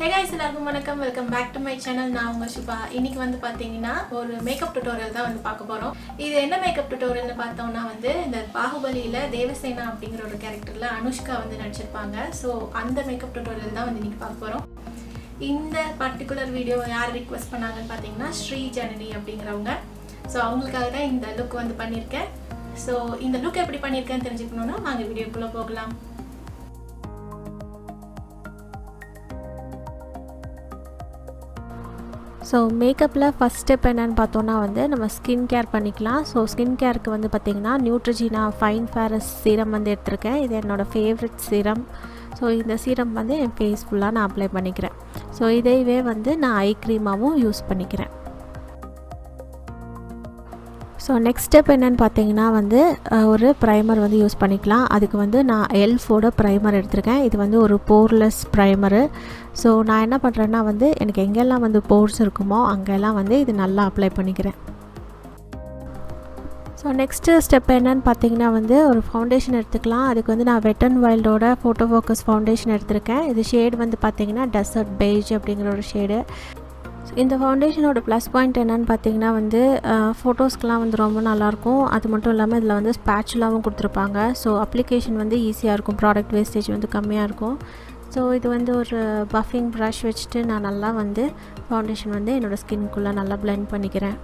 Hey guys, எல்லாருக்கும் வணக்கம். Welcome back to my channel. நான் உங்க சுபா. இன்னைக்கு வந்து பாத்தீங்கன்னா ஒரு மேக்கப் டுட்டோரியல் தான் வந்து பார்க்க போறோம். இது என்ன மேக்கப் டுட்டோரியல்னு பார்த்தோம்னா வந்து இந்த பாகுபலியில தேவசேனா அப்படிங்கிற ஒரு கேரக்டர்ல அனுஷ்கா வந்து நடிச்சிருப்பாங்க. ஸோ அந்த மேக்கப் டுட்டோரியல் தான் வந்து இன்னைக்கு பார்க்க போறோம். இந்த பர்டிகுலர் வீடியோ யார் ரிக்வெஸ்ட் பண்ணாங்கன்னு பார்த்தீங்கன்னா ஸ்ரீ ஜனனி அப்படிங்கிறவங்க. ஸோ அவங்களுக்காக தான் இந்த லுக் வந்து பண்ணியிருக்கேன். ஸோ இந்த லுக் எப்படி பண்ணியிருக்கேன்னு தெரிஞ்சுக்கணுன்னா வாங்க வீடியோக்குள்ளே போகலாம். ஸோ மேக்கப்பில் ஃபஸ்ட் ஸ்டெப் என்னென்னு பார்த்தோன்னா வந்து நம்ம ஸ்கின் கேர் பண்ணிக்கலாம். ஸோ ஸ்கின் கேருக்கு வந்து பார்த்திங்கன்னா நியூட்ரோஜீனா ஃபைன் சீரம் வந்து எடுத்திருக்கேன். இது என்னோடய ஃபேவரட் சீரம். ஸோ இந்த சீரம் வந்து என் ஃபேஸ் ஃபுல்லாக நான் அப்ளை பண்ணிக்கிறேன். ஸோ இதையவே வந்து நான் ஐ க்ரீமாகவும் யூஸ் பண்ணிக்கிறேன். ஸோ நெக்ஸ்ட் ஸ்டெப் என்னென்னு பார்த்தீங்கன்னா வந்து ஒரு ப்ரைமர் வந்து யூஸ் பண்ணிக்கலாம். அதுக்கு வந்து நான் எல்ஃபோட ப்ரைமர் எடுத்திருக்கேன். இது வந்து ஒரு போர்லெஸ் ப்ரைமரு. ஸோ நான் என்ன பண்ணுறேன்னா வந்து எனக்கு எங்கெல்லாம் வந்து போர்ஸ் இருக்குமோ அங்கெல்லாம் வந்து இது நல்லா அப்ளை பண்ணிக்கிறேன். ஸோ நெக்ஸ்ட்டு ஸ்டெப் என்னென்னு பார்த்தீங்கன்னா வந்து ஒரு ஃபவுண்டேஷன் எடுத்துக்கலாம். அதுக்கு வந்து நான் வெட் அண்ட் வைல்டோட ஃபோட்டோ ஃபோக்கஸ் ஃபவுண்டேஷன் எடுத்திருக்கேன். இது ஷேடு வந்து பார்த்திங்கன்னா டெசர்ட் பெய்ஜ் அப்படிங்கிற ஒரு ஷேடு. இந்த ஃபவுண்டேஷனோட ப்ளஸ் பாயிண்ட் என்னென்னு பார்த்தீங்கன்னா வந்து ஃபோட்டோஸ்க்கெலாம் வந்து ரொம்ப நல்லாயிருக்கும். அது மட்டும் இல்லாமல் இதில் வந்து ஸ்பேச்சுலாவும் கொடுத்துருப்பாங்க. ஸோ அப்ளிகேஷன் வந்து ஈஸியாக இருக்கும், ப்ராடக்ட் வேஸ்டேஜ் வந்து கம்மியாக இருக்கும். ஸோ இது வந்து ஒரு பஃபிங் ப்ரஷ் வச்சுட்டு நான் நல்லா வந்து ஃபவுண்டேஷன் வந்து என்னோடய ஸ்கின்குள்ளே நல்லா பிளெண்ட் பண்ணிக்கிறேன்.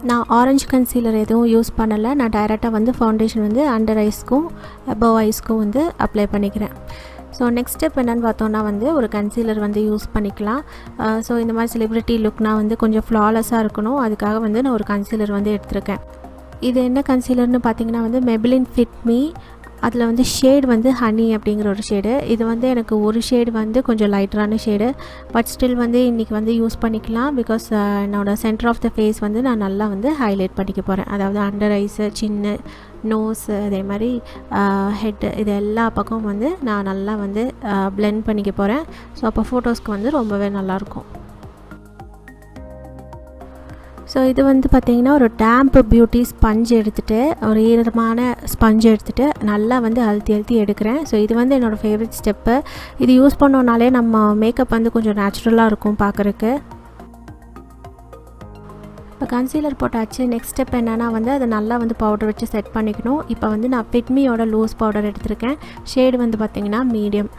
நான் ஆரஞ்சு கன்சீலர் எதுவும் யூஸ் பண்ணலை. நான் டைரெக்டாக வந்து ஃபவுண்டேஷன் வந்து அண்டர் ஐஸ்க்கும் அபவ் ஐஸ்க்கும் வந்து அப்ளை பண்ணிக்கிறேன். ஸோ நெக்ஸ்ட் ஸ்டெப் என்னென்னு பார்த்தோன்னா வந்து ஒரு கன்சீலர் வந்து யூஸ் பண்ணிக்கலாம். ஸோ இந்த மாதிரி செலிப்ரிட்டி லுக்னால் வந்து கொஞ்சம் ஃப்ளாலெஸ்ஸாக இருக்கணும். அதுக்காக வந்து நான் ஒரு கன்சீலர் வந்து எடுத்திருக்கேன். இது என்ன கன்சீலர்னு பார்த்தீங்கன்னா வந்து மெபிலின் ஃபிட் மீ. அதில் வந்து ஷேடு வந்து ஹனி அப்படிங்கிற ஒரு ஷேடு. இது வந்து எனக்கு ஒரு ஷேடு வந்து கொஞ்சம் லைட்டரான ஷேடு. பட் ஸ்டில் வந்து இன்றைக்கி வந்து யூஸ் பண்ணிக்கலாம். பிகாஸ் என்னோடய சென்டர் ஆஃப் த ஃபேஸ் வந்து நான் நல்லா வந்து ஹைலைட் பண்ணிக்க போகிறேன். அதாவது அண்டர் ஐஸு, சின்ன நோஸு, அதே மாதிரி ஹெட்டு, இது எல்லா பக்கமும் வந்து நான் நல்லா வந்து பிளெண்ட் பண்ணிக்க போகிறேன். ஸோ அப்போ ஃபோட்டோஸ்க்கு வந்து ரொம்பவே நல்லாயிருக்கும். ஸோ இது வந்து பார்த்திங்கன்னா ஒரு டேம்ப் பியூட்டி ஸ்பஞ்ச் எடுத்துகிட்டு ஒரு ஈரமான ஸ்பஞ்ச் எடுத்துகிட்டு நல்லா வந்து அழுத்தி எடுக்கிறேன். ஸோ இது வந்து என்னோடய ஃபேவரட் ஸ்டெப்பு. இது யூஸ் பண்ணோன்னாலே நம்ம மேக்கப் வந்து கொஞ்சம் நேச்சுரலாக இருக்கும் பார்க்குறக்கு. இப்போ கன்சீலர் போட்டாச்சு. நெக்ஸ்ட் ஸ்டெப் என்னென்னா வந்து அதை நல்லா வந்து பவுடர் வச்சு செட் பண்ணிக்கணும். இப்போ வந்து நான் ஃபிட்மியோட லூஸ் பவுடர் எடுத்திருக்கேன். ஷேடு வந்து பார்த்திங்கன்னா மீடியம்.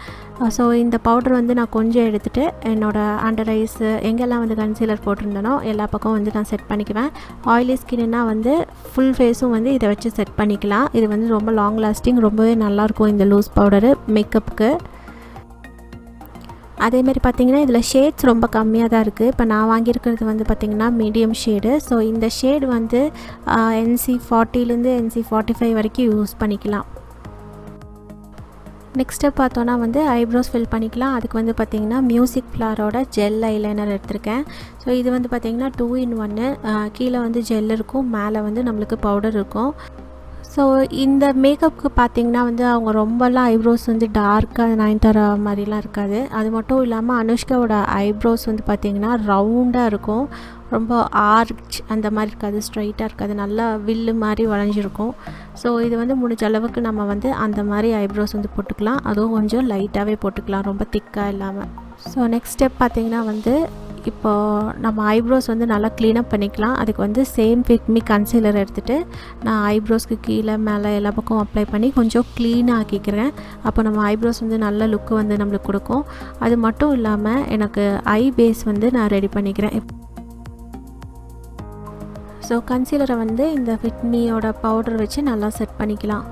ஸோ இந்த பவுடர் வந்து நான் கொஞ்சம் எடுத்துகிட்டு என்னோடய அண்டர் ஐஸு எங்கெல்லாம் வந்து கன்சீலர் போட்டிருந்தேனோ எல்லா பக்கம் வந்து நான் செட் பண்ணிக்குவேன். ஆயிலி ஸ்கின்னா வந்து ஃபுல் ஃபேஸும் வந்து இதை வச்சு செட் பண்ணிக்கலாம். இது வந்து ரொம்ப லாங் லாஸ்டிங், ரொம்பவே நல்லாயிருக்கும் இந்த லூஸ் பவுடரு மேக்கப்புக்கு. அதேமாதிரி பார்த்திங்கன்னா இதில் ஷேட்ஸ் ரொம்ப கம்மியாக தான் இருக்குது. இப்போ நான் வாங்கியிருக்கிறது வந்து பார்த்திங்கன்னா மீடியம் ஷேடு. ஸோ இந்த ஷேடு வந்து NC40லேருந்து NC45 வரைக்கும் யூஸ் பண்ணிக்கலாம். நெக்ஸ்ட்டு பார்த்தோன்னா வந்து ஐப்ரோஸ் ஃபில் பண்ணிக்கலாம். அதுக்கு வந்து பார்த்திங்கன்னா மியூசிக் ஃப்ளாரோட ஜெல் ஐலைனர் எடுத்திருக்கேன். ஸோ இது வந்து பார்த்திங்கன்னா 2-in-1. கீழே வந்து ஜெல் இருக்கும், மேலே வந்து நம்மளுக்கு பவுடர் இருக்கும். ஸோ இந்த மேக்கப்புக்கு பார்த்திங்கன்னா வந்து அவங்க ரொம்பலாம் ஐப்ரோஸ் வந்து டார்க்காக நயன்தாரா மாதிரிலாம் இருக்காது. அது மட்டும் இல்லாமல் அனுஷ்காவோட ஐப்ரோஸ் வந்து பார்த்திங்கன்னா ரவுண்டாக இருக்கும். ரொம்ப ஆர்ச் அந்த மாதிரி இருக்காது, ஸ்ட்ரைட்டாக இருக்காது, நல்லா வில்லு மாதிரி வளைஞ்சிருக்கும். ஸோ இது வந்து முடிஞ்ச அளவுக்கு நம்ம வந்து அந்த மாதிரி ஐப்ரோஸ் வந்து போட்டுக்கலாம். அதுவும் கொஞ்சம் லைட்டாகவே போட்டுக்கலாம், ரொம்ப திக்காக இல்லாமல். ஸோ நெக்ஸ்ட் ஸ்டெப் பார்த்திங்கன்னா வந்து இப்போது நம்ம ஐப்ரோஸ் வந்து நல்லா க்ளீனப் பண்ணிக்கலாம். அதுக்கு வந்து சேம் ஃபிட்மி கன்சீலர் எடுத்துகிட்டு நான் ஐப்ரோஸ்க்கு கீழே மேலே எல்லா பக்கம் அப்ளை பண்ணி கொஞ்சம் க்ளீனாக ஆக்கிக்கிறேன். அப்போ நம்ம ஐப்ரோஸ் வந்து நல்ல லுக்கு வந்து நம்மளுக்கு கொடுக்கும். அது மட்டும் இல்லாமல் எனக்கு ஐ பேஸ் வந்து நான் ரெடி பண்ணிக்கிறேன். ஸோ கன்சீலரை வந்து இந்த ஃபிட்மியோட பவுடர் வச்சு நல்லா செட் பண்ணிக்கலாம்.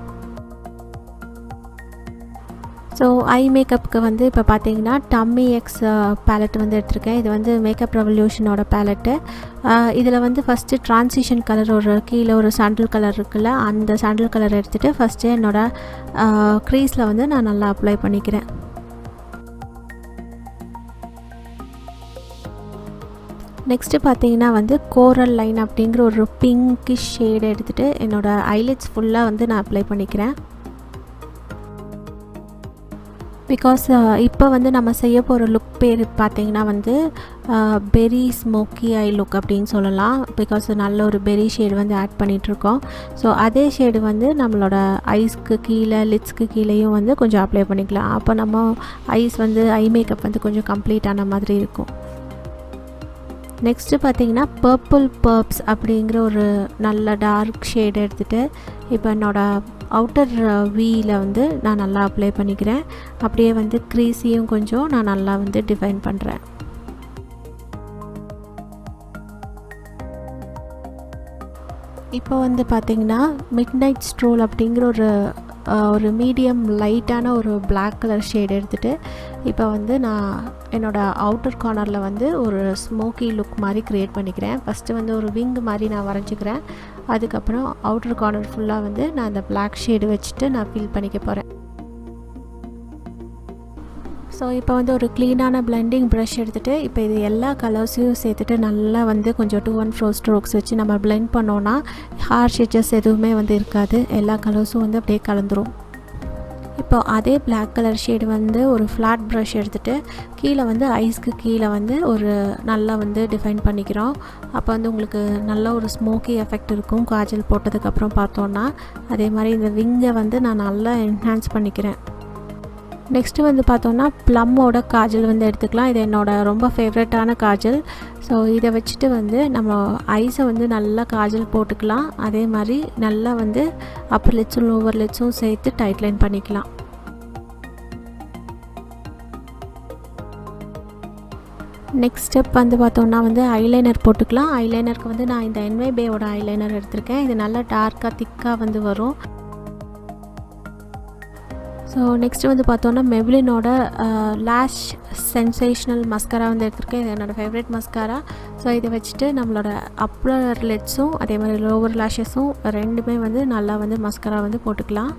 ஸோ ஐ மேக்கப்புக்கு வந்து இப்போ பார்த்தீங்கன்னா டம்மி எக்ஸ் பேலட் வந்து எடுத்திருக்கேன். இது வந்து மேக்கப் ரெவல்யூஷனோட பேலட்டு. இதில் வந்து ஃபஸ்ட்டு ட்ரான்சிஷன் கலர் ஒரு கீழே ஒரு சாண்டில் கலர் இருக்குல்ல, அந்த சாண்டில் கலர் எடுத்துகிட்டு ஃபஸ்ட்டு என்னோடய க்ரீஸில் வந்து நான் நல்லா அப்ளை பண்ணிக்கிறேன். நெக்ஸ்ட்டு பார்த்தீங்கன்னா வந்து கோரல் லைன் அப்படிங்கிற ஒரு பிங்கிஷ் ஷேடு எடுத்துகிட்டு என்னோடய ஐலிட்ஸ் ஃபுல்லாக வந்து நான் அப்ளை பண்ணிக்கிறேன். பிகாஸ் இப்போ வந்து நம்ம செய்ய போகிற லுக் பேர் பார்த்திங்கன்னா வந்து பெரி ஸ்மோக்கி ஐ லுக் அப்படின்னு சொல்லலாம். பிகாஸ் நல்ல ஒரு பெரி ஷேடு வந்து ஆட் பண்ணிகிட்ருக்கோம். ஸோ அதே ஷேடு வந்து நம்மளோட ஐஸ்க்கு கீழே லிட்ஸ்க்கு கீழேயும் வந்து கொஞ்சம் அப்ளை பண்ணிக்கலாம். அப்போ நம்ம ஐஸ் வந்து ஐ மேக்கப் வந்து கொஞ்சம் கம்ப்ளீட் ஆன மாதிரி இருக்கும். நெக்ஸ்ட்டு பார்த்திங்கன்னா பர்பிள் பர்ப்ஸ் அப்படிங்கிற ஒரு நல்ல டார்க் ஷேடு எடுத்துகிட்டு இப்போ என்னோடய அவுட்டர் வீயில் வந்து நான் நல்லா அப்ளை பண்ணிக்கிறேன். அப்படியே வந்து க்ரீஸையும் கொஞ்சம் நான் நல்லா வந்து டிஃபைன் பண்ணுறேன். இப்போ வந்து பார்த்திங்கன்னா மிட் நைட் ஸ்ட்ரோல் அப்படிங்கிற ஒரு மீடியம் லைட்டான ஒரு பிளாக் கலர் ஷேட் எடுத்துகிட்டு இப்போ வந்து நான் என்னோடய அவுட்டர் கார்னரில் வந்து ஒரு ஸ்மோக்கி லுக் மாதிரி க்ரியேட் பண்ணிக்கிறேன். ஃபஸ்ட்டு வந்து ஒரு விங் மாதிரி நான் வரைஞ்சிக்கிறேன். அதுக்கப்புறம் அவுட்டர் கார்னர் ஃபுல்லாக வந்து நான் அந்த பிளாக் ஷேடு வச்சுட்டு நான் ஃபில் பண்ணிக்க போகிறேன். ஸோ இப்போ வந்து ஒரு க்ளீனான பிளெண்டிங் ப்ரஷ் எடுத்துகிட்டு இப்போ இது எல்லா கலர்ஸையும் சேர்த்துட்டு நல்லா வந்து கொஞ்சம் 2 and 4 ஸ்ட்ரோக்ஸ் வச்சு நம்ம பிளெண்ட் பண்ணோன்னா ஹார்ஷ் எட்ஜஸ் எதுவுமே வந்து இருக்காது. எல்லா கலர்ஸும் வந்து அப்படியே கலந்துரும். இப்போ அதே பிளாக் கலர் ஷேடு வந்து ஒரு ஃப்ளாட் ப்ரஷ் எடுத்துகிட்டு கீழே வந்து ஐஸ்க்கு கீழே வந்து ஒரு நல்லா வந்து டிஃபைன் பண்ணிக்கிறோம். அப்போ வந்து உங்களுக்கு நல்ல ஒரு ஸ்மோக்கி எஃபெக்ட் இருக்கும் காஜல் போட்டதுக்கப்புறம் பார்த்தோன்னா. அதே மாதிரி இந்த விங்கை வந்து நான் நல்லா என்ஹான்ஸ் பண்ணிக்கிறேன். நெக்ஸ்ட்டு வந்து பார்த்தோன்னா ப்ளம்மோட காஜல் வந்து எடுத்துக்கலாம். இது என்னோடய ரொம்ப ஃபேவரட்டான காஜல். ஸோ இதை வச்சுட்டு வந்து நம்ம ஐஸை வந்து நல்லா காஜல் போட்டுக்கலாம். அதே மாதிரி நல்லா வந்து அப்பர் லிட்ஸும் லோவர் லிட்ஸும் சேர்த்து டைட் லைன் பண்ணிக்கலாம். நெக்ஸ்ட் ஸ்டெப் வந்து பார்த்தோன்னா வந்து ஐலைனர் போட்டுக்கலாம். ஐலைனருக்கு வந்து நான் இந்த என்வைபேயோட ஐலைனர் எடுத்திருக்கேன். இது நல்லா டார்க்காக திக்காக வந்து வரும். ஸோ நெக்ஸ்ட்டு வந்து பார்த்தோன்னா மெப்ளினோட லேஷ் சென்சேஷ்னல் மஸ்காரா வந்து எடுத்திருக்கேன். இது என்னோடய ஃபேவரட் மஸ்காரா. ஸோ இதை வச்சுட்டு நம்மளோட அப்பர் லிட்ஸும் அதே மாதிரி லோவர் லேஷஸும் ரெண்டுமே வந்து நல்லா வந்து மஸ்காரா வந்து போட்டுக்கலாம்.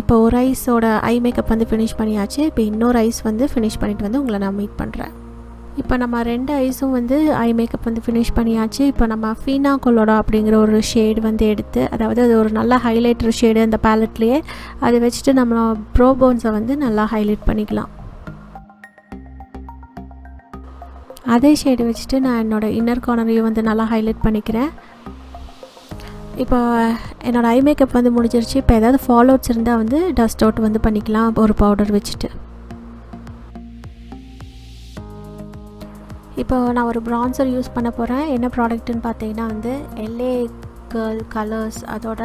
இப்போ ஒரு ஐஸோட ஐ மேக்கப் வந்து ஃபினிஷ் பண்ணியாச்சு. இப்போ இன்னொரு ஐஸ் வந்து ஃபினிஷ் பண்ணிவிட்டு வந்து உங்களை நான் மீட் பண்ணுறேன். இப்போ நம்ம 2 ஐஸும் வந்து ஐ மேக்கப் வந்து ஃபினிஷ் பண்ணியாச்சு. இப்போ நம்ம ஃபீனா கொலோடா அப்படிங்கிற ஒரு ஷேடு வந்து எடுத்து, அதாவது அது ஒரு நல்ல ஹைலைட்டர் ஷேடு அந்த பேலட்லேயே, அதை வச்சுட்டு நம்ம ப்ரோ போன்ஸை வந்து நல்லா ஹைலைட் பண்ணிக்கலாம். அதே ஷேடு வச்சுட்டு நான் என்னோடய இன்னர் கார்னரையும் வந்து நல்லா ஹைலைட் பண்ணிக்கிறேன். இப்போ என்னோடய ஐ மேக்கப் வந்து முடிஞ்சிருச்சு. இப்போ ஏதாவது ஃபால் அவுட்ஸ் இருந்தால் வந்து டஸ்ட் அவுட் வந்து பண்ணிக்கலாம் ஒரு பவுடர் வச்சுட்டு. இப்போ நான் ஒரு ப்ரான்சர் யூஸ் பண்ண போகிறேன். என்ன ப்ராடக்ட்டுன்னு பார்த்தீங்கன்னா வந்து LA Girl கலர்ஸ் அதோட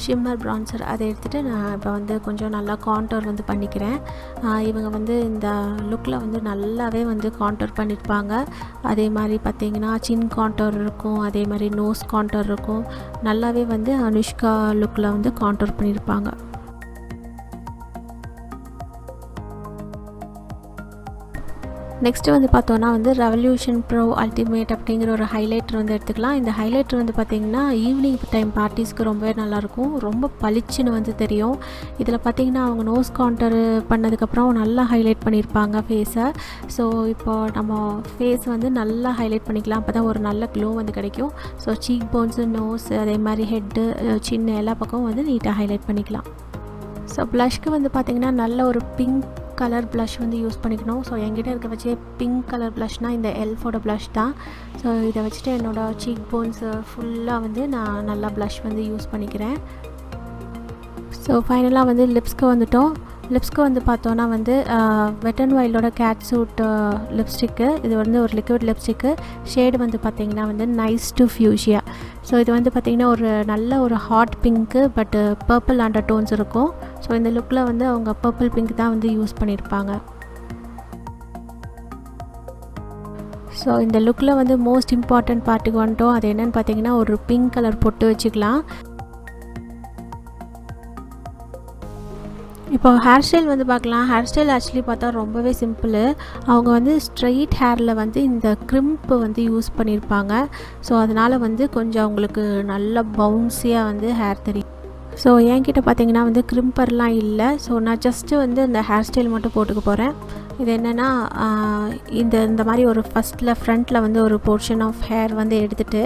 ஷிம்மர் ப்ரான்சர் அதை எடுத்துகிட்டு நான் இப்போ வந்து கொஞ்சம் நல்லா கான்டோர் வந்து பண்ணிக்கிறேன். இவங்க வந்து இந்த லுக்கில் வந்து நல்லாவே வந்து கான்டோர் பண்ணியிருப்பாங்க. அதே மாதிரி பார்த்திங்கன்னா சின் கான்டோர் இருக்கும், அதே மாதிரி நோஸ் கான்டோர் இருக்கும். நல்லாவே வந்து அனுஷ்கா லுக்கில் வந்து கான்டோர் பண்ணியிருப்பாங்க. நெக்ஸ்ட்டு வந்து பார்த்தோன்னா வந்து ரெவல்யூஷன் ப்ரோ அல்டிமேட் அப்படிங்கிற ஒரு ஹைலைட்டர் வந்து எடுத்துக்கலாம். இந்த ஹைலைட்டர் வந்து பார்த்திங்கன்னா ஈவினிங் டைம் பார்ட்டிஸ்க்கு ரொம்பவே நல்லாயிருக்கும். ரொம்ப பளிச்சுன்னு வந்து தெரியும். இதில் பார்த்திங்கன்னா அவங்க நோஸ் கான்டர் பண்ணதுக்கப்புறம் நல்லா ஹைலைட் பண்ணியிருப்பாங்க ஃபேஸை. ஸோ இப்போது நம்ம ஃபேஸ் வந்து நல்லா ஹைலைட் பண்ணிக்கலாம். அப்போ தான் ஒரு நல்ல க்ளோ வந்து கிடைக்கும். ஸோ சீக் போன்ஸு, நோஸ், அதே மாதிரி ஹெட்டு, சின்ன எல்லா பக்கமும் வந்து நீட்டாக ஹைலைட் பண்ணிக்கலாம். ஸோ ப்ளஷ்க்கு வந்து பார்த்திங்கன்னா நல்ல ஒரு பிங்க் கலர் ப்ளஷ் வந்து யூஸ் பண்ணிக்கணும். ஸோ என்கிட்ட இருக்க வச்சு பிங்க் கலர் ப்ளஷ்னால் இந்த எல்ஃபோட ப்ளஷ் தான். ஸோ இதை வச்சுட்டு என்னோடய சீக் போன்ஸு ஃபுல்லாக வந்து நான் நல்லா ப்ளஷ் வந்து யூஸ் பண்ணிக்கிறேன். ஸோ ஃபைனலாக வந்து லிப்ஸ்க்கு வந்துட்டோம். லிப்ஸ்க்கு வந்து பார்த்தோன்னா வந்து வெட் அண்ட் வைல்டோட கேட் சூட் லிப்ஸ்டிக்கு. இது வந்து ஒரு லிக்விட் லிப்ஸ்டிக்கு. ஷேடு வந்து பார்த்திங்கன்னா வந்து நைஸ் டு ஃபியூஷியா. ஸோ இது வந்து பார்த்திங்கன்னா ஒரு நல்ல ஒரு ஹாட் பிங்க்கு பட்டு பர்பிள் அண்டர் டோன்ஸ் இருக்கும். ஸோ இந்த லுக்கில் வந்து அவங்க பர்பிள் பிங்க் தான் வந்து யூஸ் பண்ணியிருப்பாங்க. ஸோ இந்த லுக்கில் வந்து மோஸ்ட் இம்பார்ட்டண்ட் பார்ட்டுக்கு வந்துட்டோம். அது என்னென்னு பார்த்திங்கன்னா ஒரு பிங்க் கலர் பொட்டு வச்சுக்கலாம். இப்போ ஹேர் ஸ்டைல் வந்து பார்க்கலாம். ஹேர் ஸ்டைல் ஆக்சுவலி பார்த்தா ரொம்பவே சிம்பிள். அவங்க வந்து ஸ்ட்ரெயிட் ஹேரில் வந்து இந்த க்ரிம்ப்பு வந்து யூஸ் பண்ணியிருப்பாங்க. ஸோ அதனால் வந்து கொஞ்சம் அவங்களுக்கு நல்ல பவுன்ஸியாக வந்து ஹேர் தெரியும். ஸோ என்கிட்ட பார்த்திங்கன்னா வந்து க்ரிம்பர்லாம் இல்லை. ஸோ நான் ஜஸ்ட்டு வந்து இந்த ஹேர் ஸ்டைல் மட்டும் போட்டுக்க போகிறேன். இது என்னென்னா இந்த மாதிரி ஒரு ஃப்ரண்ட்டில் வந்து ஒரு போர்ஷன் ஆஃப் ஹேர் வந்து எடுத்துகிட்டு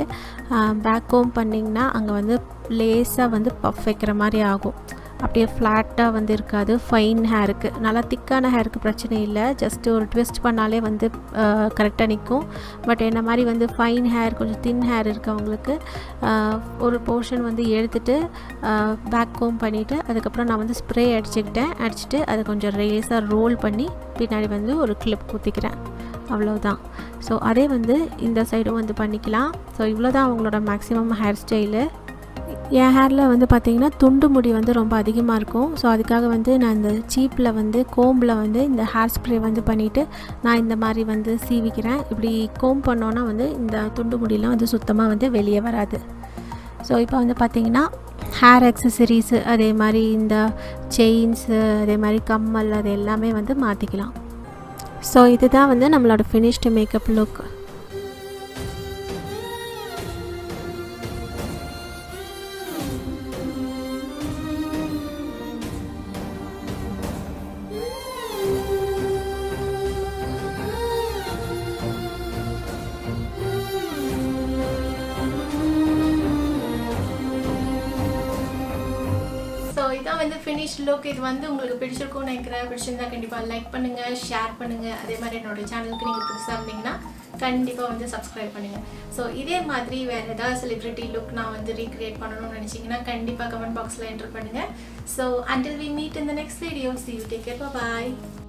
பேக் கோம் பண்ணிங்கன்னா அங்கே வந்து லேஸாக வந்து பஃப் வைக்கிற மாதிரி ஆகும். அப்படியே ஃப்ளாட்டாக வந்து இருக்காது. ஃபைன் ஹேருக்கு, நல்லா திக்கான ஹேருக்கு பிரச்சனை இல்லை, ஜஸ்ட்டு ஒரு ட்விஸ்ட் பண்ணாலே வந்து கரெக்டாக நிற்கும். பட் என்ன மாதிரி வந்து ஃபைன் ஹேர், கொஞ்சம் தின் ஹேர் இருக்கவங்களுக்கு ஒரு போர்ஷன் வந்து எடுத்துகிட்டு பேக் கோம் பண்ணிவிட்டு அதுக்கப்புறம் நான் வந்து ஸ்ப்ரே அடிச்சுட்டு அதை கொஞ்சம் ரேஸாக ரோல் பண்ணி பின்னாடி வந்து ஒரு கிளிப் குத்திக்கிறேன், அவ்வளோதான். ஸோ அதே வந்து இந்த சைடும் வந்து பண்ணிக்கலாம். ஸோ இவ்வளோ தான் அவங்களோட மேக்ஸிமம் ஹேர் ஸ்டைலு. என் ஹேரில் வந்து பார்த்திங்கன்னா துண்டு முடி வந்து ரொம்ப அதிகமாக இருக்கும். ஸோ அதுக்காக வந்து நான் இந்த சீப்பில் வந்து கோம்பில் வந்து இந்த ஹேர் ஸ்ப்ரே வந்து பண்ணிவிட்டு நான் இந்த மாதிரி வந்து சீவிக்கிறேன். இப்படி கோம் பண்ணோன்னா வந்து இந்த துண்டு முடியெலாம் வந்து சுத்தமாக வந்து வெளியே வராது. ஸோ இப்போ வந்து பார்த்திங்கன்னா ஹேர் அக்சசரிஸு, அதே மாதிரி இந்த செயின்ஸு, அதே மாதிரி கம்மல், அது எல்லாமே வந்து மாற்றிக்கலாம். ஸோ இதுதான் வந்து நம்மளோட ஃபினிஷ்டு மேக்கப் லுக். இதான் வந்து ஃபினிஷ் லுக். இது வந்து உங்களுக்கு பிடிச்சிருக்கும்னு நினைக்கிறேன். பிடிச்சிருந்தா கண்டிப்பாக லைக் பண்ணுங்கள், ஷேர் பண்ணுங்கள். அதே மாதிரி என்னோட சேனலுக்கு நீங்கள் புதுசாக இருந்தீங்கன்னா கண்டிப்பாக வந்து சப்ஸ்கிரைப் பண்ணுங்கள். ஸோ இதே மாதிரி வேறு ஏதாவது செலிப்ரிட்டி லுக் நான் வந்து ரீக்ரியேட் பண்ணணும்னு நினச்சிங்கன்னா கண்டிப்பாக கமெண்ட் பாக்ஸில் என்டர் பண்ணுங்கள். So until we meet in the next video, see you, take care, bye bye.